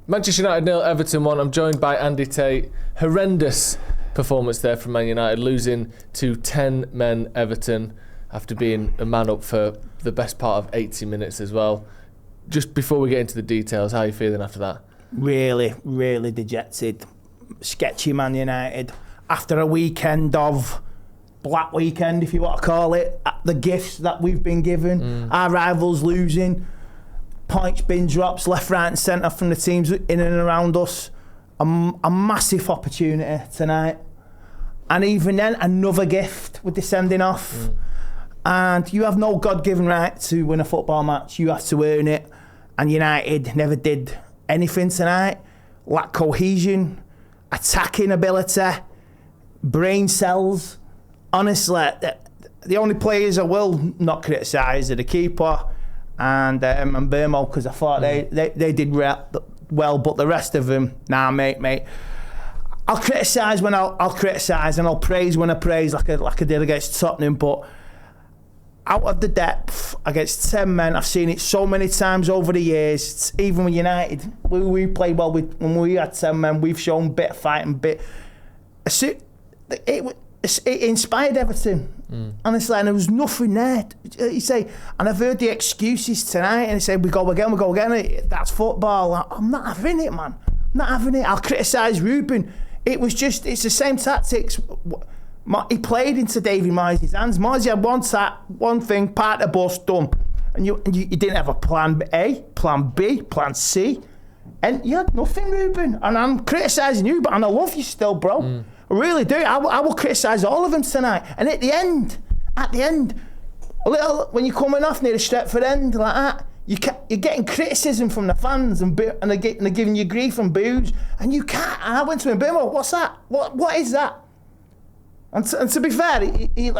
Manchester United 0, Everton 1. I'm joined by Andy Tate. Horrendous performance there from Man United, losing to 10 men Everton after being a man up for the best part of 80 minutes as well. Just before we get into the details, how are you feeling after that? Really, really dejected. Sketchy Man United. After a weekend of black weekend, if you want to call it, the gifts that we've been given, our rivals losing, points being dropped left, right and centre from the teams in and around us. A massive opportunity tonight. And even then, another gift with the sending off. And you have no God-given right to win a football match. You have to earn it. And United never did anything tonight. Lack cohesion, attacking ability, brain cells. Honestly, the only players I will not criticise are the keeper and Burmo, because I thought they did well, but the rest of them, nah, mate. I'll criticise when I'll criticise, and I'll praise when I praise, like I did against Tottenham. But out of the depth against 10 men, I've seen it so many times over the years. Even with United, we played well when we had 10 men. We've shown bit of fight and bit. It inspired Everton, honestly, and there was nothing there. You say, and I've heard the excuses tonight, and they say we go again. That's football. I'm not having it, man. I'm not having it. I'll criticise Ruben. It's the same tactics. He played into David Moyes' hands. Moyes had one thing, part of the bus, done, and you didn't have a plan A, plan B, plan C, and you had nothing, Ruben. And I'm criticising you, and I love you still, bro. I really do. I will criticise all of them tonight. And at the end, a little when you're coming off near the Stretford end like that, you're getting criticism from the fans and they're giving you grief and boos, and you can't. And I went to him, Bimo, what's that? What is that? And to be fair, he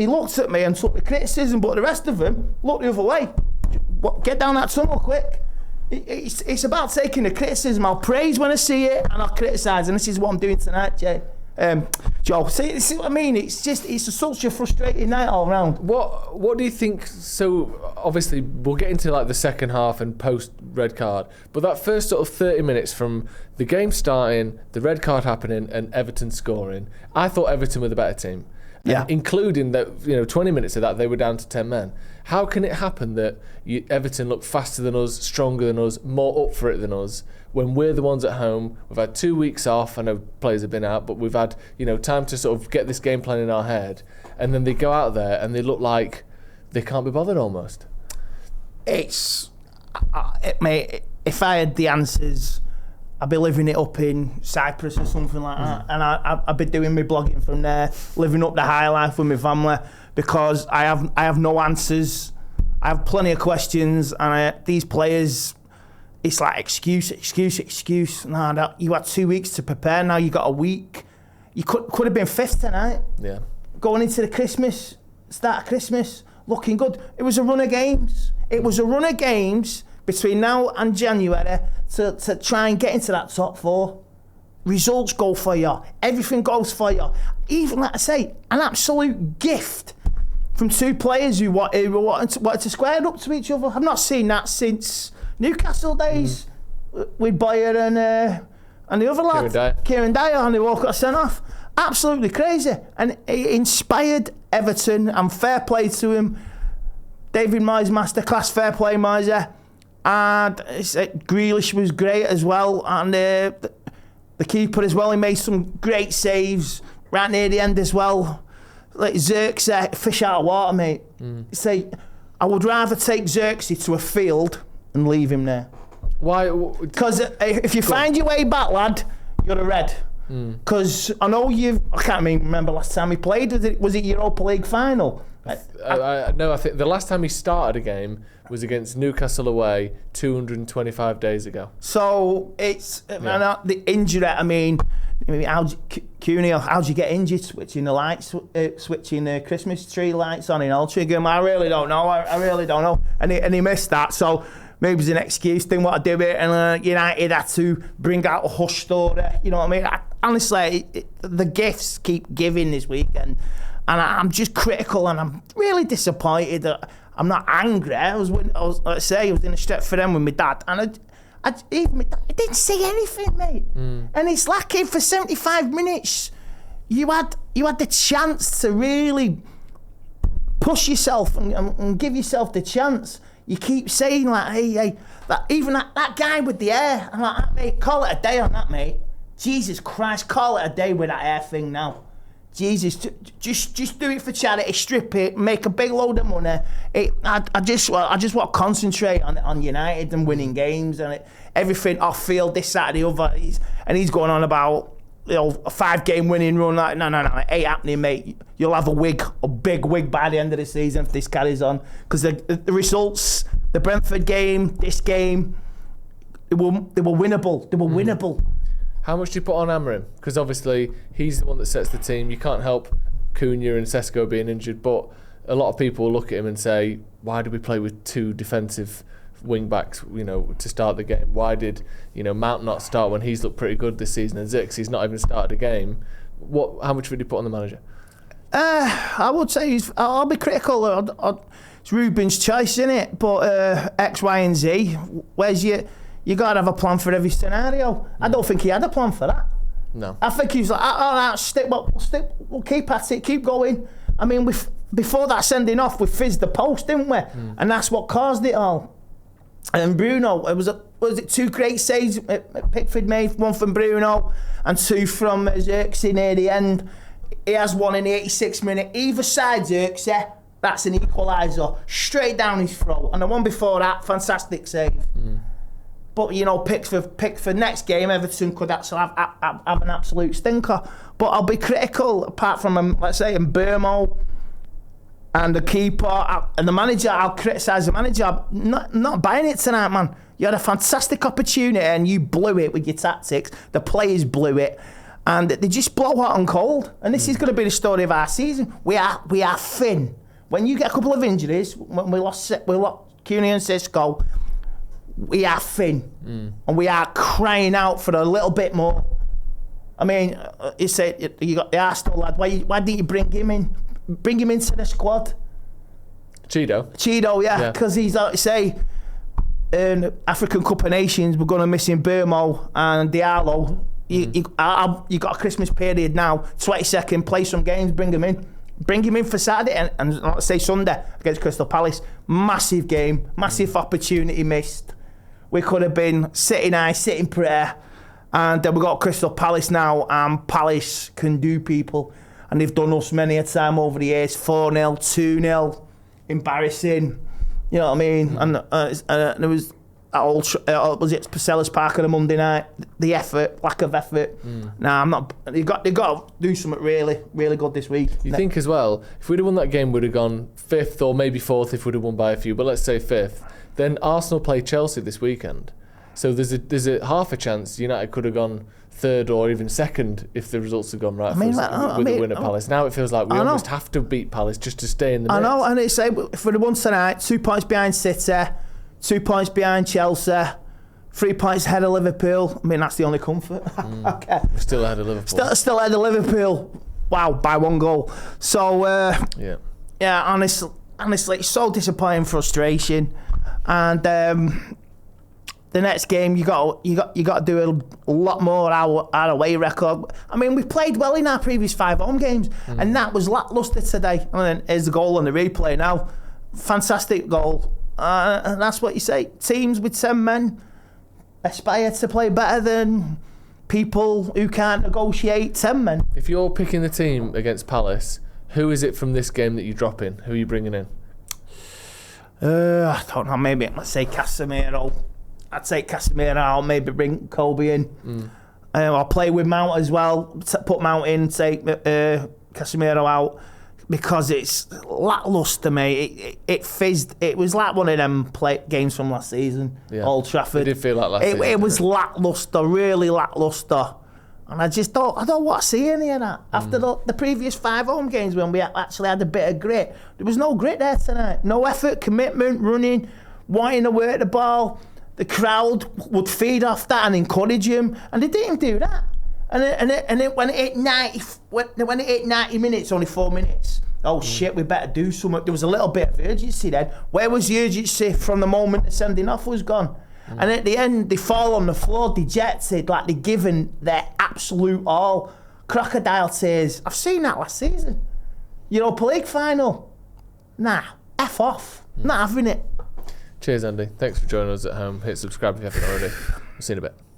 looked at me and took the criticism, but the rest of them looked the other way. Get down that tunnel quick. It's about taking the criticism. I'll praise when I see it, and I'll criticise, and this is what I'm doing tonight, Joe. See what I mean? It's such a frustrating night all round. What do you think? So obviously we'll get into like the second half and post red card, but that first sort of 30 minutes from the game starting, the red card happening, and Everton scoring, I thought Everton were the better team. Yeah. Including that, 20 minutes of that, they were down to 10 men. How can it happen that Everton look faster than us, stronger than us, more up for it than us, when we're the ones at home? We've had 2 weeks off. I know players have been out, but we've had time to sort of get this game plan in our head, and then they go out there and they look like they can't be bothered almost. Mate, if I had the answers, I'd be living it up in Cyprus or something like that, and I'd be doing my blogging from there, living up the high life with my family, because I have no answers. I have plenty of questions, and these players, it's like excuse. No, you had 2 weeks to prepare. Now you got a week. You could have been fifth tonight. Yeah. Going into the start of Christmas, looking good. It was a run of games. Between now and January to try and get into that top four. Results go for you. Everything goes for you. Even, like I say, an absolute gift from two players who wanted to square up to each other. I've not seen that since Newcastle days with Boyer and the other lad, Kieran Dyer, and they walk got sent off. Absolutely crazy. And it inspired Everton, and fair play to him. David Moyes, masterclass, fair play, Moyes. And Grealish was great as well, and the keeper as well. He made some great saves right near the end as well. Like Xerxes, fish out of water, mate. Say, I would rather take Xerxes to a field and leave him there. Why? Because if you find your way back, lad, you're a red. Because I know I can't remember last time he played. Was it Europa League final? No, I think the last time he started a game was against Newcastle away 225 days ago. So it's the injury. I mean, how'd you get injured switching the lights, switching the Christmas tree lights on in Old Trafford? I really don't know. I really don't know. And he missed that. So maybe it was an excuse, didn't want to do it, and United had to bring out a hush story. You know what I mean? Honestly, the gifts keep giving this weekend. And I'm just critical, and I'm really disappointed. I'm not angry. I was in a Stretford end with my dad, and I didn't see anything, mate. And it's lacking for 75 minutes. You had the chance to really push yourself and give yourself the chance. You keep saying like, hey, that guy with the hair. I'm like, mate, call it a day on that, mate. Jesus Christ, call it a day with that hair thing now. Jesus, just do it for charity, strip it, make a big load of money. I just want to concentrate on United and winning games and everything off field, this, that, and the other. He's going on about a 5-game winning run. Like, no, it ain't happening, mate. You'll have a big wig by the end of the season if this carries on. Because the results, the Brentford game, this game, they were winnable. They were winnable. How much do you put on Amorim? Because obviously he's the one that sets the team. You can't help Cunha and Sesko being injured, but a lot of people will look at him and say, why did we play with 2 defensive wing backs, to start the game? Why did, Mount not start when he's looked pretty good this season, and Zirkzee not even started a game? How much would you put on the manager? I would say I'll be critical. It's Ruben's choice, isn't it? But X, Y, and Z. Where's you got to have a plan for every scenario. I don't think he had a plan for that. No. I think he was like, all right, we'll keep at it, keep going. I mean, before that sending off, we fizzed the post, didn't we? And that's what caused it all. And Bruno, was it 2 great saves Pickford made, 1 from Bruno and 2 from Zirkzee near the end. He has 1 in the 86th minute. Either side Zirkzee, that's an equaliser, straight down his throat. And the one before that, fantastic save. But Pickford next game, Everton could actually have an absolute stinker. But I'll be critical, apart from let's say Mbeumo and the keeper and the manager. I'll criticise the manager. I'm not buying it tonight, man. You had a fantastic opportunity and you blew it with your tactics. The players blew it, and they just blow hot and cold. And this is going to be the story of our season. We are thin. When you get a couple of injuries, when we lost Cunha and Sesko, we are thin, and we are crying out for a little bit more. I mean, you say you got the Arsenal lad. Why didn't you bring him in? Bring him into the squad. Cheeto, yeah, because he's in African Cup of Nations. We're going to miss him, Mbeumo and Diallo. You got a Christmas period now. 22nd, play some games. Bring him in for Saturday and let's say Sunday against Crystal Palace. Massive game, massive opportunity missed. We could have been sitting high, sitting pretty, and then we got Crystal Palace now, and Palace can do people, and they've done us many a time over the years. 4-0, 2-0, embarrassing. You know what I mean? And there was at was it Selhurst Park on a Monday night? The effort, lack of effort. Nah, I'm not. You got to do something really, really good this week. You think as well, if we'd have won that game, we'd have gone 5th or maybe 4th if we'd have won by a few. But let's say 5th. Then Arsenal play Chelsea this weekend, so there's a half a chance United could have gone 3rd or even 2nd if the results had gone right with the win at Palace. Now it feels like we almost have to beat Palace just to stay in the mix. I know, and it's if we'd have won tonight, 2 points behind City, 2 points behind Chelsea, 3 points ahead of Liverpool. I mean, that's the only comfort. Okay. We're still ahead of Liverpool. Still ahead of Liverpool. Wow, by 1 goal. So yeah, honestly, it's so disappointing, frustration. And the next game, you got to do a lot more our away record. I mean, we played well in our previous 5 home games, and that was lacklustre today. And then here's the goal on the replay now. Fantastic goal. And that's what you say. Teams with 10 men aspire to play better than people who can't negotiate 10 men. If you're picking the team against Palace, who is it from this game that you drop in? Who are you bringing in? I don't know, maybe let's say Casemiro. I'd say Casemiro. I'll maybe bring Kobe in. I'll play with Mount as well. Put Mount in, take Casemiro out, because it's lacklustre, mate. It fizzed. It was like one of them games from last season, Old Trafford. It did feel like last season. It was lacklustre, really lacklustre. And I don't want to see any of that. After the previous 5 home games when we actually had a bit of grit, there was no grit there tonight. No effort, commitment, running, wanting to work the ball. The crowd would feed off that and encourage him, and they didn't do that. And when it hit 90 minutes, only 4 minutes. Oh shit, we better do something. There was a little bit of urgency then. Where was the urgency from the moment the sending off was gone? And at the end, they fall on the floor dejected, like they're giving their absolute all. Crocodile says, I've seen that last season. Europa League final. Nah, F off. Not having it. Cheers, Andy. Thanks for joining us at home. Hit subscribe if you haven't already. We'll see you in a bit.